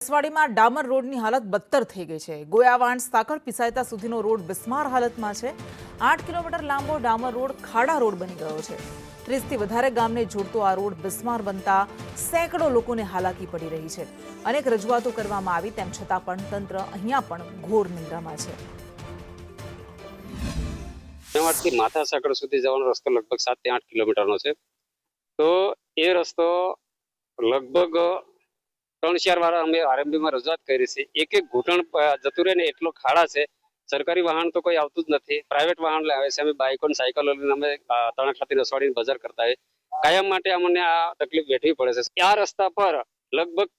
નસવાડીમાં ડામર રોડની હાલત બદતર થઈ ગઈ છે। ગોયાવાણ સાકળ પિસાયતા સુધીનો રોડ બિસ્માર હાલતમાં છે। 8 કિલોમીટર લાંબો ડામર રોડ ખાડા રોડ બની ગયો છે। 30 થી વધારે ગામને જોડતો આ રોડ બિસ્માર બનતા સેંકડો લોકોને હાલાકી પડી રહી છે। અનેક રજૂઆતો કરવામાં આવી તેમ છતાં પણ તંત્ર અહીંયા પણ ઘોર નિંદ્રામાં છે। થી માથા સાકળ સુધી જવાનો રસ્તો લગભગ 7 થી 8 કિલોમીટરનો છે। તો એ રસ્તો લગભગ 3-4 વાર અમે આરએમબીમાં રજૂઆત કરી છે। એક ઘૂંટણ જતું રહે ને એટલો ખાડા છે। સરકારી વાહન તો કોઈ આવતું જ નથી, પ્રાઇવેટ વાહન આવે છે। અમે બાઇકો અને સાયકલો લઈને અમે તણખલાથી નસવાડીને બજાર કરતા હોય, કાયમ માટે અમને આ તકલીફ વેઠવી પડે છે। આ રસ્તા પર લગભગ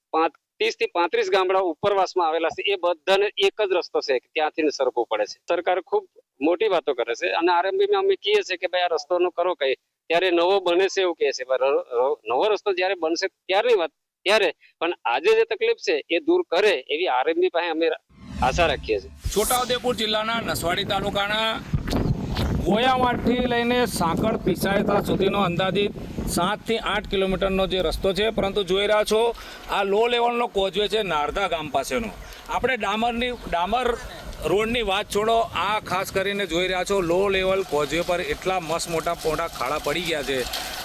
30 થી 35 ગામડા ઉપરવાસમાં આવેલા છે। એ બધાને એક જ રસ્તો છે, ત્યાંથી સરખવું પડે છે। સરકાર ખૂબ મોટી વાતો કરે છે અને આરએમબીમાં અમે કહીએ છીએ કે ભાઈ આ રસ્તોનો કરો કઈ, ત્યારે નવો બને છે એવું કહે છે। નવો રસ્તો જ્યારે બનશે ત્યારની વાત ત્યારે, પણ આજે જે તકલીફ છે એ દૂર કરે એવી આરએમબી પાસે અમે આશા રાખીએ છીએ। છોટાઉદેપુર જિલ્લાના નસવાડી તાલુકાના ગોયાવાડથી લઈને સાંકળ પિસાયતા સુધીનો અંદાજિત 7 થી 8 કિલોમીટરનો જે રસ્તો છે, પરંતુ જોઈ રહ્યા છો આ લો લેવલનો કોઝવે છે નારદા ગામ પાસેનો। આપણે ડામર રોડની વાત છોડો, આ ખાસ કરીને જોઈ રહ્યા છો લો લેવલ કોઝવે પર એટલા મસ્ત મોટા ખાડા પડી ગયા છે।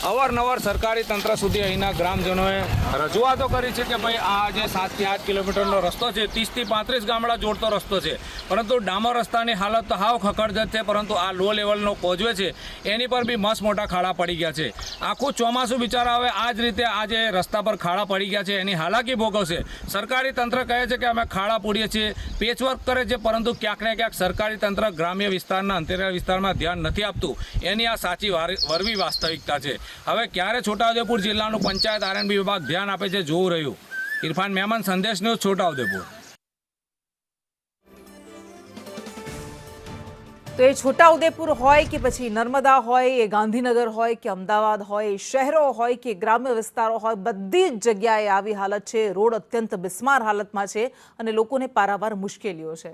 અવારનવાર સરકારી તંત્ર સુધી અહીંના ગ્રામજનોએ રજૂઆતો કરી છે કે ભાઈ આ જે 7 થી 8 કિલોમીટરનો રસ્તો છે, 30 થી 35 ગામડા જોડતો રસ્તો છે, પરંતુ ડામર રસ્તાની હાલત તો હાવ ખખડધજ છે। પરંતુ આ લો લેવલનો કોઝવે છે એની પર બી મસ્ત મોટા ખાડા પડી ગયા છે। આખું ચોમાસું બિચારા હવે આ જ રીતે આ જે રસ્તા પર ખાડા પડી ગયા છે એની હાલાકી ભોગવશે। સરકારી તંત્ર કહે છે કે અમે ખાડા પૂરીએ છીએ, પેચવર્ક કરે છે, પરંતુ ક્યાંક ને ક્યાંક સરકારી તંત્ર ગ્રામ્ય વિસ્તારના અંતરિયાળ વિસ્તારમાં ધ્યાન નથી આપતું। એની આ સાચી વરવી વાસ્તવિકતા છે। હવે ક્યારે છોટાઉદેપુર જિલ્લાનું પંચાયત આરએનબી વિભાગ ધ્યાન આપે છે જોવું રહ્યું। ઇરફાન મેમન, સંદેશ ન્યૂઝ, છોટાઉદેપુર। તો એ છોટાઉદેપુર હોય કે પછી નર્મદા હોય, એ ગાંધીનગર હોય કે અમદાવાદ હોય, શહેરો હોય કે ગ્રામ્ય વિસ્તારો હોય, બધી જ જગ્યાએ આવી હાલત છે। રોડ અત્યંત બિસ્માર હાલતમાં છે અને લોકોને પારાવાર મુશ્કેલીઓ છે।